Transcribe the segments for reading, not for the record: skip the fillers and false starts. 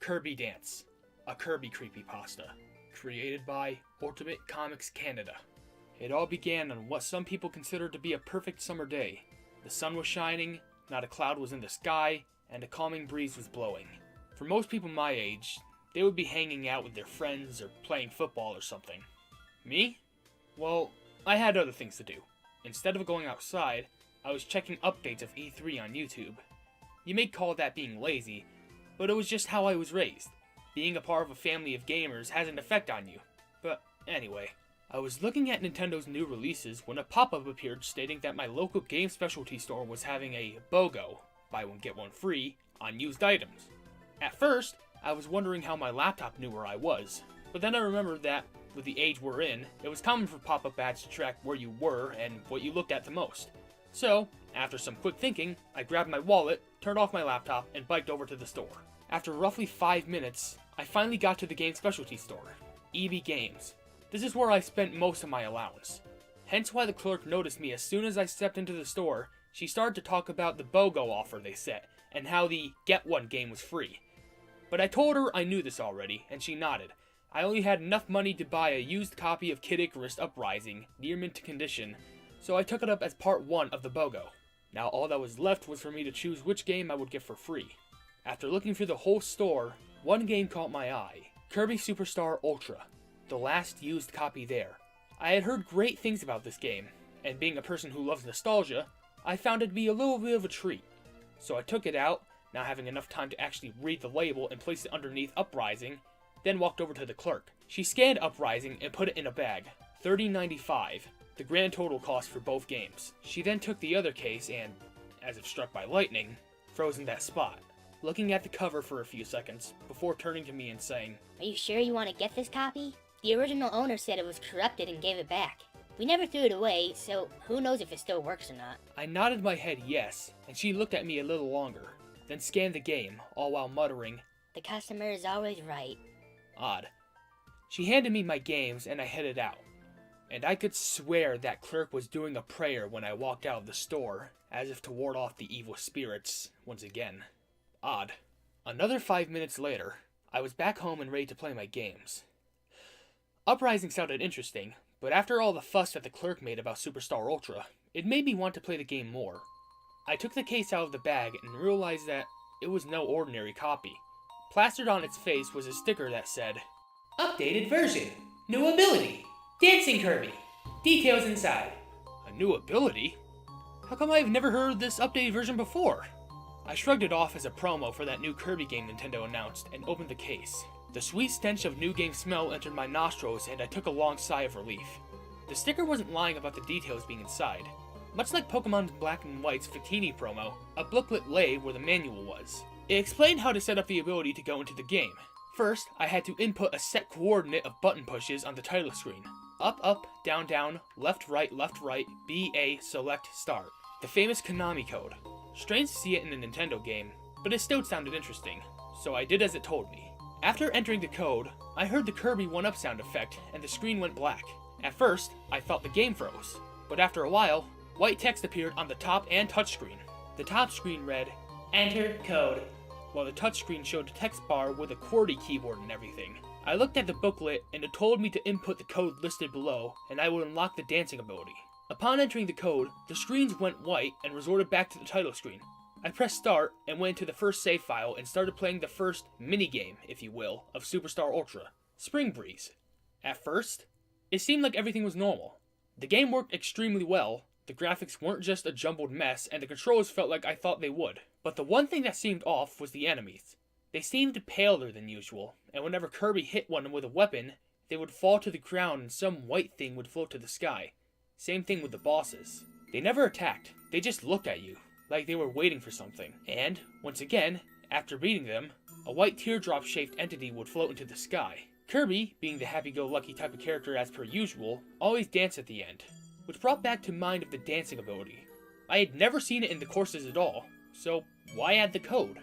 Kirby Dance, a Kirby Creepypasta, created by Ultimate Comics Canada. It all began on what some people consider to be a perfect summer day. The sun was shining, not a cloud was in the sky, and a calming breeze was blowing. For most people my age, they would be hanging out with their friends or playing football or something. Me? Well, I had other things to do. Instead of going outside, I was checking updates of E3 on YouTube. You may call that being lazy, but it was just how I was raised. Being a part of a family of gamers has an effect on you. But anyway, I was looking at Nintendo's new releases when a pop-up appeared stating that my local game specialty store was having a BOGO, buy one get one free, on used items. At first, I was wondering how my laptop knew where I was, but then I remembered that, with the age we're in, it was common for pop-up ads to track where you were and what you looked at the most. So, after some quick thinking, I grabbed my wallet, turned off my laptop, and biked over to the store. After roughly 5 minutes, I finally got to the game specialty store, EB Games. This is where I spent most of my allowance. Hence why the clerk noticed me as soon as I stepped into the store. She started to talk about the BOGO offer they set, and how the get one game was free. But I told her I knew this already, and she nodded. I only had enough money to buy a used copy of Kid Icarus Uprising, near mint condition, so I took it up as part 1 of the BOGO. Now all that was left was for me to choose which game I would get for free. After looking through the whole store, one game caught my eye, Kirby Superstar Ultra, the last used copy there. I had heard great things about this game, and being a person who loves nostalgia, I found it to be a little bit of a treat. So I took it out, not having enough time to actually read the label and place it underneath Uprising, then walked over to the clerk. She scanned Uprising and put it in a bag, $30.95, the grand total cost for both games. She then took the other case and, as if struck by lightning, froze in that spot, looking at the cover for a few seconds, before turning to me and saying, "Are you sure you want to get this copy? The original owner said it was corrupted and gave it back. We never threw it away, so who knows if it still works or not." I nodded my head yes, and she looked at me a little longer, then scanned the game, all while muttering, "The customer is always right." Odd. She handed me my games and I headed out. And I could swear that clerk was doing a prayer when I walked out of the store, as if to ward off the evil spirits once again. Odd. Another 5 minutes later, I was back home and ready to play my games. Uprising sounded interesting, but after all the fuss that the clerk made about Superstar Ultra, it made me want to play the game more. I took the case out of the bag and realized that it was no ordinary copy. Plastered on its face was a sticker that said, "Updated version, new ability, Dancing Kirby, details inside." A new ability? How come I've never heard of this updated version before? I shrugged it off as a promo for that new Kirby game Nintendo announced and opened the case. The sweet stench of new game smell entered my nostrils and I took a long sigh of relief. The sticker wasn't lying about the details being inside. Much like Pokemon Black and White's Victini promo, a booklet lay where the manual was. It explained how to set up the ability to go into the game. First, I had to input a set coordinate of button pushes on the title screen. Up, up, down, down, left, right, B, A, select, start. The famous Konami code. Strange to see it in a Nintendo game, but it still sounded interesting, so I did as it told me. After entering the code, I heard the Kirby 1-up sound effect, and the screen went black. At first, I thought the game froze, but after a while, white text appeared on the top and touchscreen. The top screen read, "Enter code," while the touchscreen showed a text bar with a QWERTY keyboard and everything. I looked at the booklet, and it told me to input the code listed below, and I would unlock the dancing ability. Upon entering the code, the screens went white and resorted back to the title screen. I pressed start and went into the first save file and started playing the first minigame, if you will, of Superstar Ultra, Spring Breeze. At first, it seemed like everything was normal. The game worked extremely well, the graphics weren't just a jumbled mess, and the controls felt like I thought they would. But the one thing that seemed off was the enemies. They seemed paler than usual, and whenever Kirby hit one with a weapon, they would fall to the ground and some white thing would float to the sky. Same thing with the bosses. They never attacked, they just looked at you, like they were waiting for something. And, once again, after beating them, a white teardrop-shaped entity would float into the sky. Kirby, being the happy-go-lucky type of character as per usual, always danced at the end, which brought back to mind of the dancing ability. I had never seen it in the courses at all, so why add the code?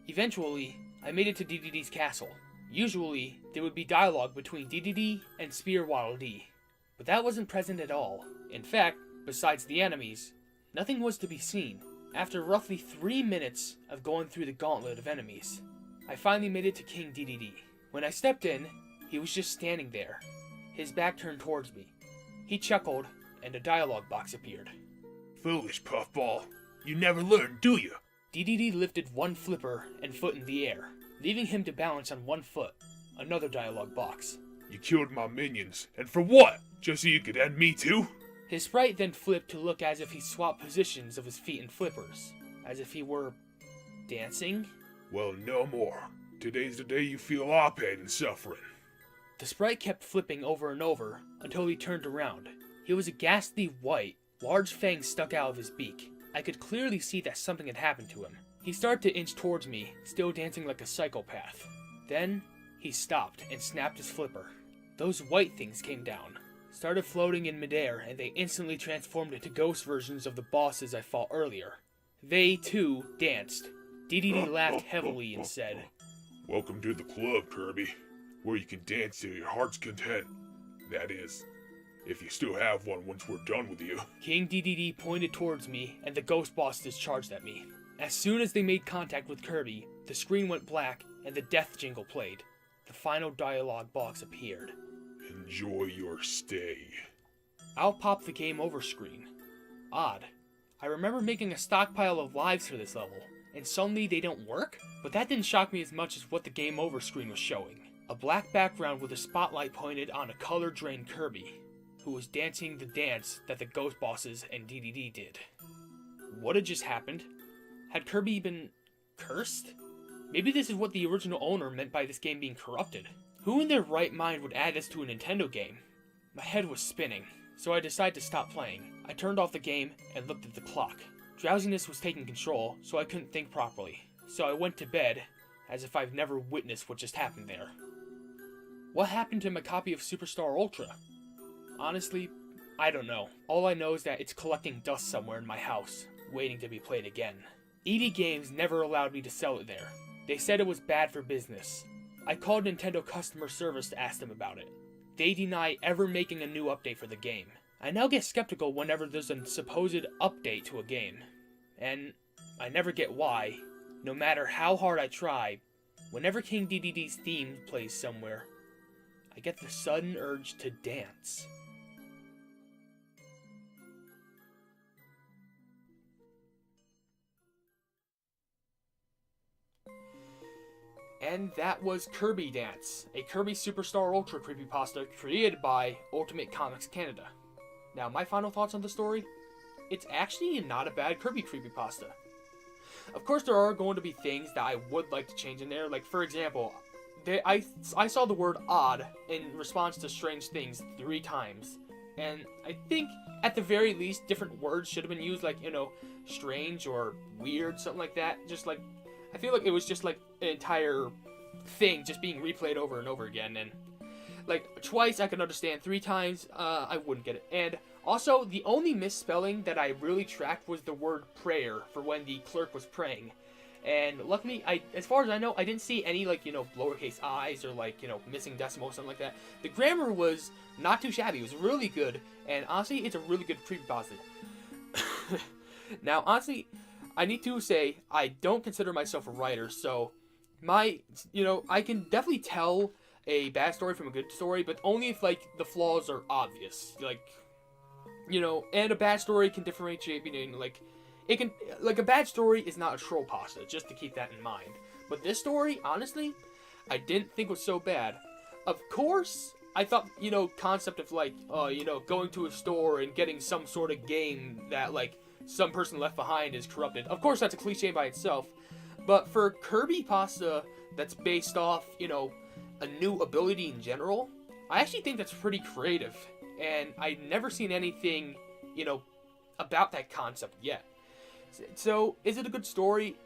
Eventually, I made it to DDD's castle. Usually, there would be dialogue between DDD and Spear Waddle Dee, but that wasn't present at all. In fact, besides the enemies, nothing was to be seen. After roughly 3 minutes of going through the gauntlet of enemies, I finally made it to King DDD. When I stepped in, he was just standing there, his back turned towards me. He chuckled, and a dialogue box appeared. Foolish puffball. You never learn, do you? DDD lifted one flipper and foot in the air, leaving him to balance on one foot. Another dialogue box. You killed my minions, and for what? Just so you could end me too? His sprite then flipped to look as if he swapped positions of his feet and flippers, as if he were dancing. Well, no more. Today's the day you feel our pain and suffering. The sprite kept flipping over and over until he turned around. He was a ghastly white, large fangs stuck out of his beak. I could clearly see that something had happened to him. He started to inch towards me, still dancing like a psychopath. Then, he stopped and snapped his flipper. Those white things came down, started floating in midair, and they instantly transformed into ghost versions of the bosses I fought earlier. They, too, danced. DDD laughed heavily and said, Welcome to the club, Kirby, where you can dance to your heart's content. That is, if you still have one once we're done with you. King DDD pointed towards me, and the ghost bosses charged at me. As soon as they made contact with Kirby, the screen went black, and the death jingle played. The final dialogue box appeared. Enjoy your stay. I'll pop the game over screen. Odd. I remember making a stockpile of lives for this level, and suddenly they don't work? But that didn't shock me as much as what the game over screen was showing. A black background with a spotlight pointed on a color-drained Kirby, who was dancing the dance that the ghost bosses and DDD did. What had just happened? Had Kirby been cursed? Maybe this is what the original owner meant by this game being corrupted. Who in their right mind would add this to a Nintendo game? My head was spinning, so I decided to stop playing. I turned off the game and looked at the clock. Drowsiness was taking control, so I couldn't think properly. So I went to bed, as if I've never witnessed what just happened there. What happened to my copy of Superstar Ultra? Honestly, I don't know. All I know is that it's collecting dust somewhere in my house, waiting to be played again. ED Games never allowed me to sell it there. They said it was bad for business. I called Nintendo customer service to ask them about it. They deny ever making a new update for the game. I now get skeptical whenever there's a supposed update to a game. And I never get why, no matter how hard I try, whenever King DDD's theme plays somewhere, I get the sudden urge to dance. And that was Kirby Dance, a Kirby Superstar Ultra creepypasta created by Ultimate Comics Canada. Now, my final thoughts on the story? It's actually not a bad Kirby creepypasta. Of course, there are going to be things that I would like to change in there. Like, for example, I saw the word odd in response to strange things 3 times. And I think, at the very least, different words should have been used, like, strange or weird, something like that. Just like, I feel like it was just like an entire thing just being replayed over and over again. And like twice I could understand, 3 times I wouldn't get it. And also the only misspelling that I really tracked was the word prayer for when the clerk was praying. And luckily, as far as I know, I didn't see any like lowercase i's or like missing decimals, something like that. The grammar was not too shabby. It was really good, and honestly, it's a really good creepypasta. Now, honestly, I need to say, I don't consider myself a writer, so I can definitely tell a bad story from a good story, but only if, like, the flaws are obvious. Like, and a bad story can differentiate between, a bad story is not a troll pasta, just to keep that in mind. But this story, honestly, I didn't think was so bad. Of course, I thought, concept of, going to a store and getting some sort of game that, some person left behind is corrupted. Of course, that's a cliche by itself. But for Kirby pasta that's based off, a new ability in general, I actually think that's pretty creative. And I've never seen anything, about that concept yet. So, is it a good story?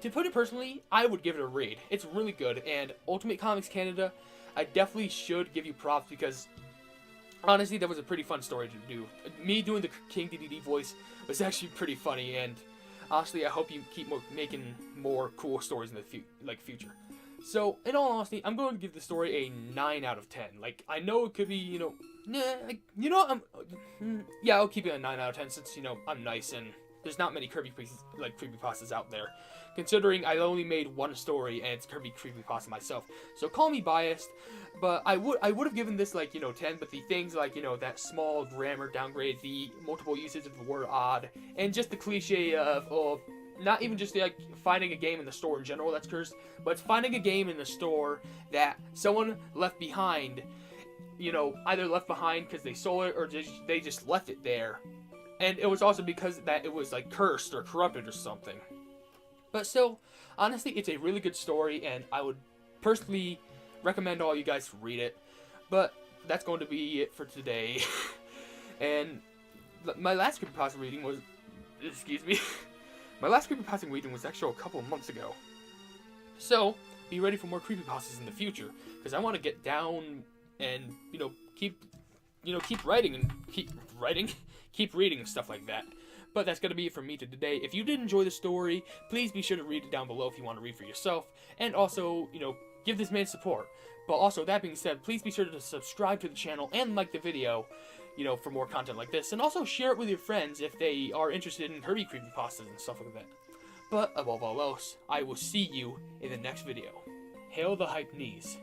To put it personally, I would give it a read. It's really good. And Ultimate Comics Canada, I definitely should give you props because honestly, that was a pretty fun story to do. Me doing the King DDD voice was actually pretty funny, and honestly, I hope you keep making more cool stories in the future. So, in all honesty, I'm going to give the story a 9 out of 10. I know it could be, I'll keep it a 9 out of 10 since, I'm nice and there's not many Kirby creepypastas out there, considering I only made one story and it's Kirby Creepypasta myself. So call me biased, but I would have given this like 10. But the things like that small grammar downgrade, the multiple usage of the word odd, and just the cliche of not even just like finding a game in the store in general that's cursed, but finding a game in the store that someone left behind. Either left behind because they sold it or they just left it there. And it was also because that it was like cursed or corrupted or something. But still, honestly, it's a really good story, and I would personally recommend all you guys to read it. But that's going to be it for today. And my last creepypasta reading was, my last creepypasta reading was actually a couple of months ago. So be ready for more creepypastas in the future, because I want to get down and keep writing and keep reading and stuff like that. But that's going to be it from me today. If you did enjoy the story, please be sure to read it down below if you want to read for yourself. And also, give this man support. But also, that being said, please be sure to subscribe to the channel and like the video, for more content like this. And also share it with your friends if they are interested in Kirby Creepypastas and stuff like that. But above all else, I will see you in the next video. Hail the Hypenese.